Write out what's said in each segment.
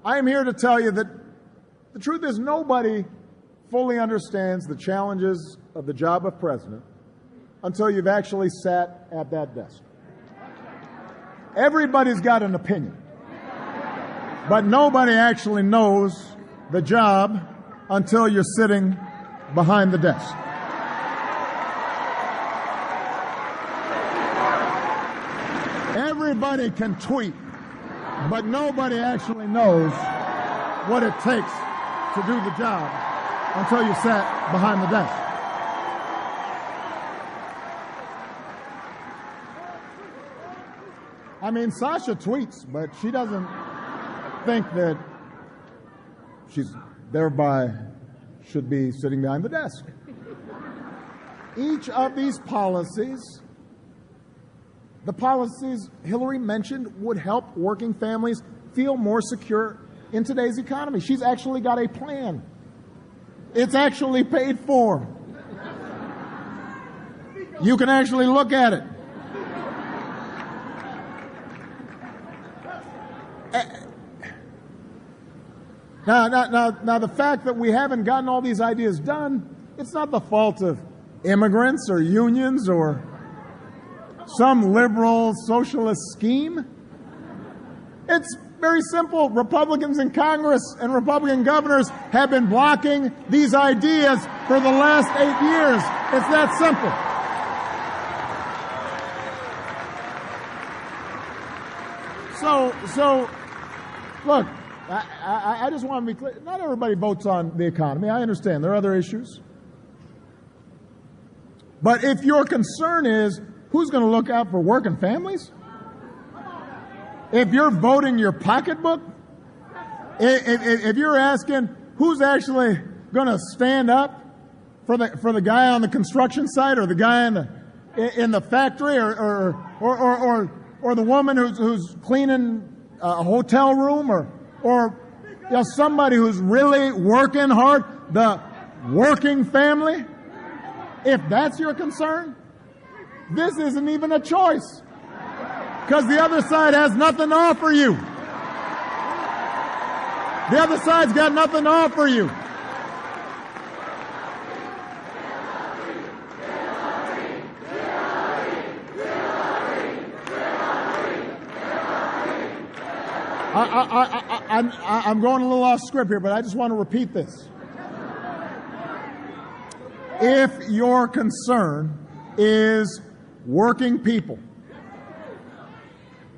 I am here to tell you that the truth is nobody fully understands the challenges of the job of president until you've actually sat at that desk. Everybody's got an opinion, but nobody actually knows the job until you're sitting behind the desk. Everybody can tweet, but nobody actually knows what it takes to do the job until you sat behind the desk. I mean, Sasha tweets, but she doesn't think that she's thereby should be sitting behind the desk. Each of these policies, the policies Hillary mentioned, would help working families feel more secure in today's economy. She's actually got a plan. It's actually paid for. You can actually look at it. Now, the fact that we haven't gotten all these ideas done, it's not the fault of immigrants or unions or some liberal socialist scheme. It's very simple. Republicans in Congress and Republican governors have been blocking these ideas for the last 8 years. It's that simple. So, look, I just want to be clear. Not everybody votes on the economy. I understand. There are other issues. But if your concern is who's going to look out for working families, if you're voting your pocketbook, if you're asking who's actually going to stand up for the guy on the construction site or the guy in the factory or the woman who's cleaning a hotel room or somebody who's really working hard, the working family, if that's your concern, this isn't even a choice, because the other side has nothing to offer you. The other side's got nothing to offer you. I'm going a little off script here, but I just want to repeat this. If your concern is working people,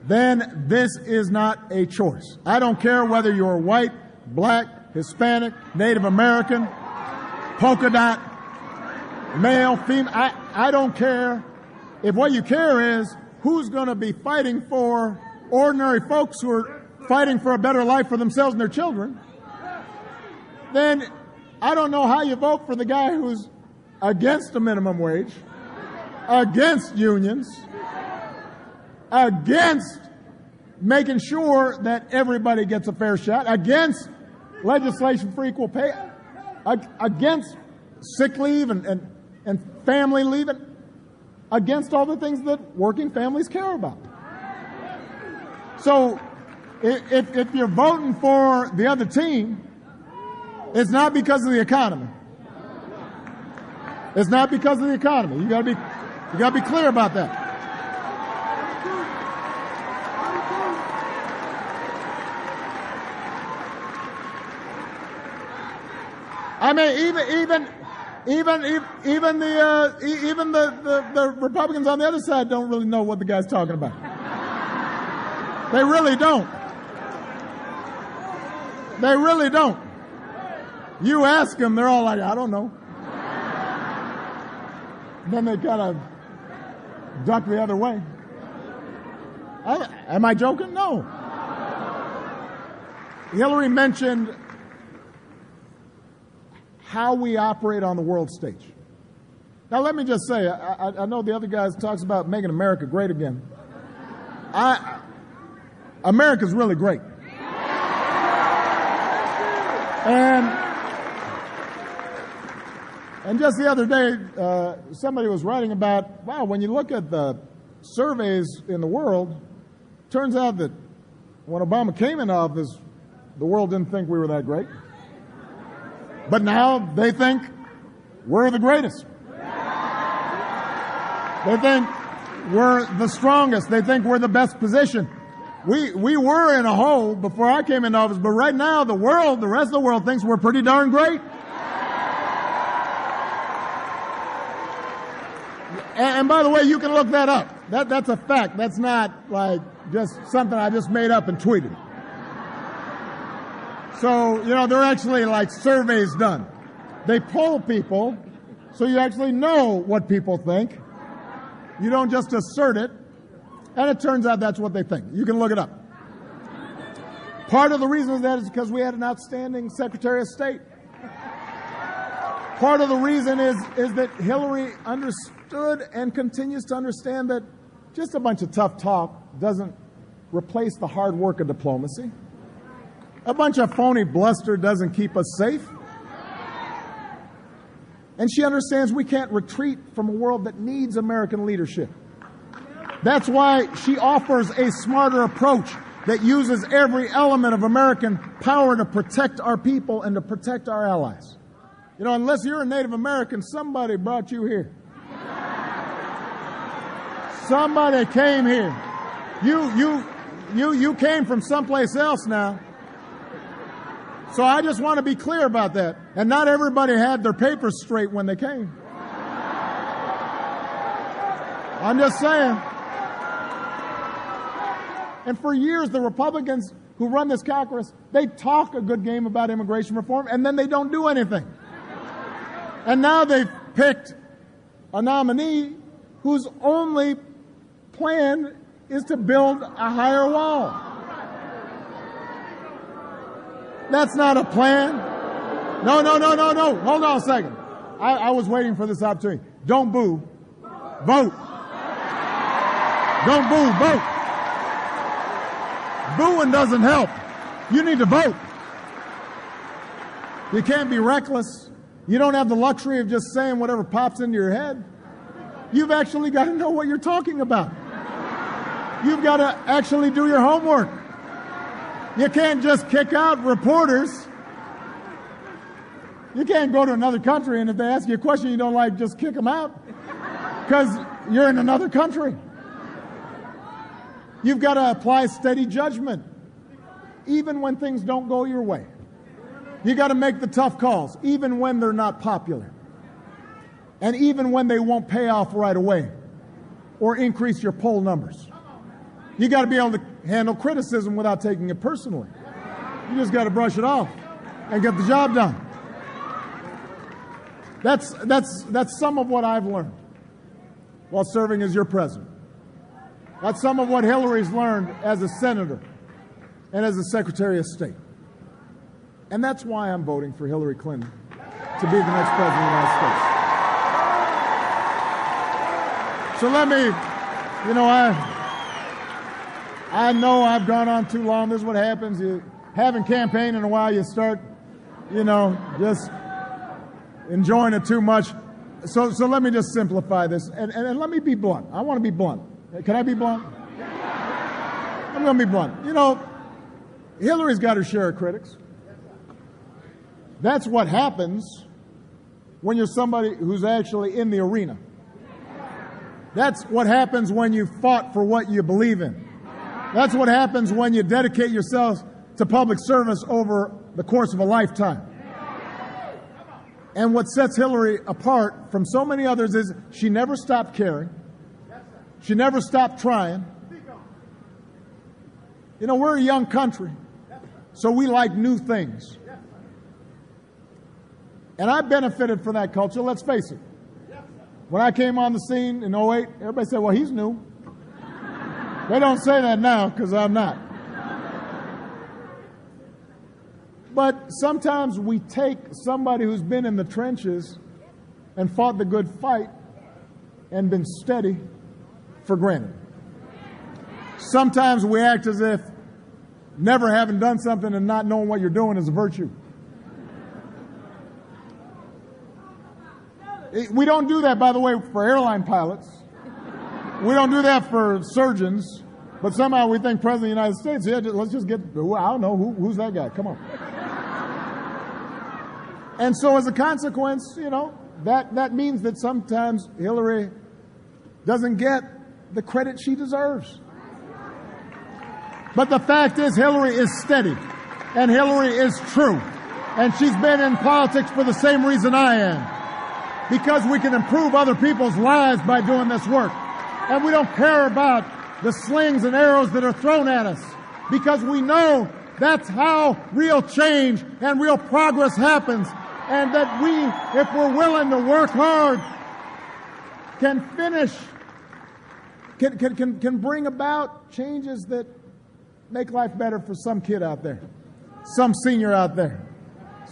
then this is not a choice. I don't care whether you're white, black, Hispanic, Native American, polka dot, male, female. I don't care. If what you care is who's going to be fighting for ordinary folks who are fighting for a better life for themselves and their children, then I don't know how you vote for the guy who's against the minimum wage, against unions, against making sure that everybody gets a fair shot, against legislation for equal pay, against sick leave and family leave, against all the things that working families care about. So if you're voting for the other team, it's not because of the economy. It's not because of the economy. You gotta be clear about that. I mean, even the Republicans on the other side don't really know what the guy's talking about. They really don't. They really don't. You ask them, they're all like, I don't know. And then they kind of duck the other way. Am I joking? No. Hillary mentioned how we operate on the world stage. Now, let me just say, I know the other guys talks about making America great again. America's really great. And just the other day, somebody was writing about, wow, when you look at the surveys in the world, turns out that when Obama came in office, the world didn't think we were that great. But now they think we're the greatest. They think we're the strongest. They think we're the best positioned. We were in a hole before I came into office, but right now the rest of the world thinks we're pretty darn great. And by the way, you can look that up. That's a fact. That's not like just something I just made up and tweeted. So, there are actually like surveys done. They poll people so you actually know what people think. You don't just assert it. And it turns out that's what they think. You can look it up. Part of the reason of that is because we had an outstanding Secretary of State. Part of the reason is that Hillary understood and continues to understand that just a bunch of tough talk doesn't replace the hard work of diplomacy. A bunch of phony bluster doesn't keep us safe. And she understands we can't retreat from a world that needs American leadership. That's why she offers a smarter approach that uses every element of American power to protect our people and to protect our allies. Unless you're a Native American, somebody brought you here. Somebody came here. You came from someplace else now. So I just want to be clear about that. And not everybody had their papers straight when they came. I'm just saying. And for years, the Republicans who run this Congress, they talk a good game about immigration reform, and then they don't do anything. And now they've picked a nominee whose only plan is to build a higher wall. That's not a plan. No. Hold on a second. I was waiting for this opportunity. Don't boo. Vote. Don't boo. Vote. Booing doesn't help. You need to vote. You can't be reckless. You don't have the luxury of just saying whatever pops into your head. You've actually got to know what you're talking about. You've got to actually do your homework. You can't just kick out reporters. You can't go to another country and if they ask you a question you don't like, just kick them out because you're in another country. You've got to apply steady judgment, even when things don't go your way. You got to make the tough calls, even when they're not popular, and even when they won't pay off right away or increase your poll numbers. You got to be able to handle criticism without taking it personally. You just got to brush it off and get the job done. That's some of what I've learned while serving as your president. That's some of what Hillary's learned as a senator and as a Secretary of State. And that's why I'm voting for Hillary Clinton to be the next president of the United States. So let me, I know I've gone on too long. This is what happens. You haven't campaigned in a while. You start, just enjoying it too much. So let me just simplify this. And let me be blunt. I want to be blunt. Can I be blunt? I'm going to be blunt. Hillary's got her share of critics. That's what happens when you're somebody who's actually in the arena. That's what happens when you fought for what you believe in. That's what happens when you dedicate yourself to public service over the course of a lifetime. And what sets Hillary apart from so many others is she never stopped caring. She never stopped trying. We're a young country, so we like new things. And I benefited from that culture, let's face it. When I came on the scene in 2008, everybody said, well, he's new. They don't say that now because I'm not. But sometimes we take somebody who's been in the trenches and fought the good fight and been steady for granted. Sometimes we act as if never having done something and not knowing what you're doing is a virtue. We don't do that, by the way, for airline pilots. We don't do that for surgeons. But somehow we think President of the United States, yeah, let's just get, I don't know, who's that guy? Come on. And so as a consequence, that means that sometimes Hillary doesn't get the credit she deserves. But the fact is, Hillary is steady, and Hillary is true, and she's been in politics for the same reason I am, because we can improve other people's lives by doing this work. And we don't care about the slings and arrows that are thrown at us, because we know that's how real change and real progress happens, and that we, if we're willing to work hard, can bring about changes that make life better for some kid out there, some senior out there,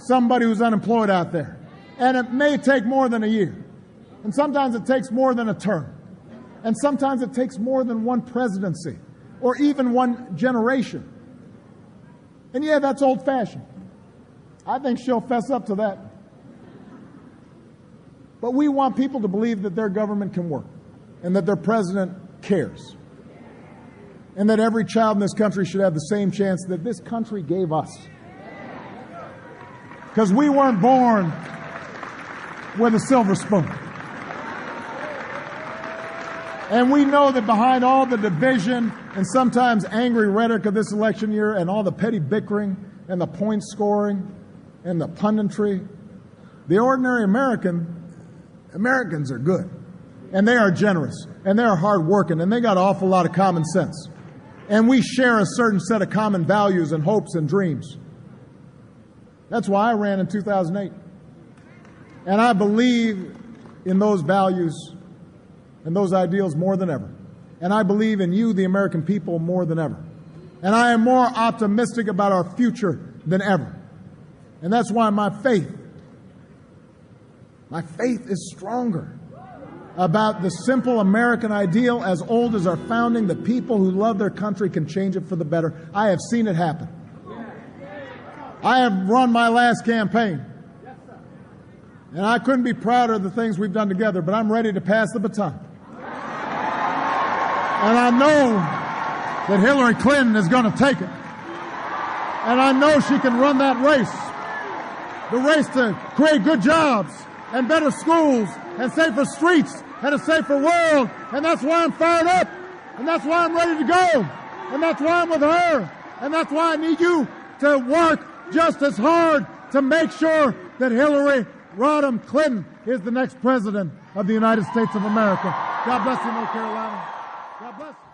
somebody who's unemployed out there. And it may take more than a year. And sometimes it takes more than a term. And sometimes it takes more than one presidency or even one generation. And yeah, that's old-fashioned. I think she'll fess up to that. But we want people to believe that their government can work and that their president cares. And that every child in this country should have the same chance that this country gave us. Because we weren't born with a silver spoon. And we know that behind all the division and sometimes angry rhetoric of this election year and all the petty bickering and the point scoring and the punditry, the ordinary Americans are good. And they are generous. And they are hardworking. And they got an awful lot of common sense. And we share a certain set of common values and hopes and dreams. That's why I ran in 2008. And I believe in those values and those ideals more than ever. And I believe in you, the American people, more than ever. And I am more optimistic about our future than ever. And that's why my faith is stronger about the simple American ideal as old as our founding. The people who love their country can change it for the better. I have seen it happen. I have run my last campaign. And I couldn't be prouder of the things we've done together, but I'm ready to pass the baton. And I know that Hillary Clinton is going to take it. And I know she can run that race. The race to create good jobs and better schools and safer streets and a safer world. And that's why I'm fired up. And that's why I'm ready to go. And that's why I'm with her. And that's why I need you to work just as hard to make sure that Hillary Rodham Clinton is the next president of the United States of America. God bless you, North Carolina. God bless you.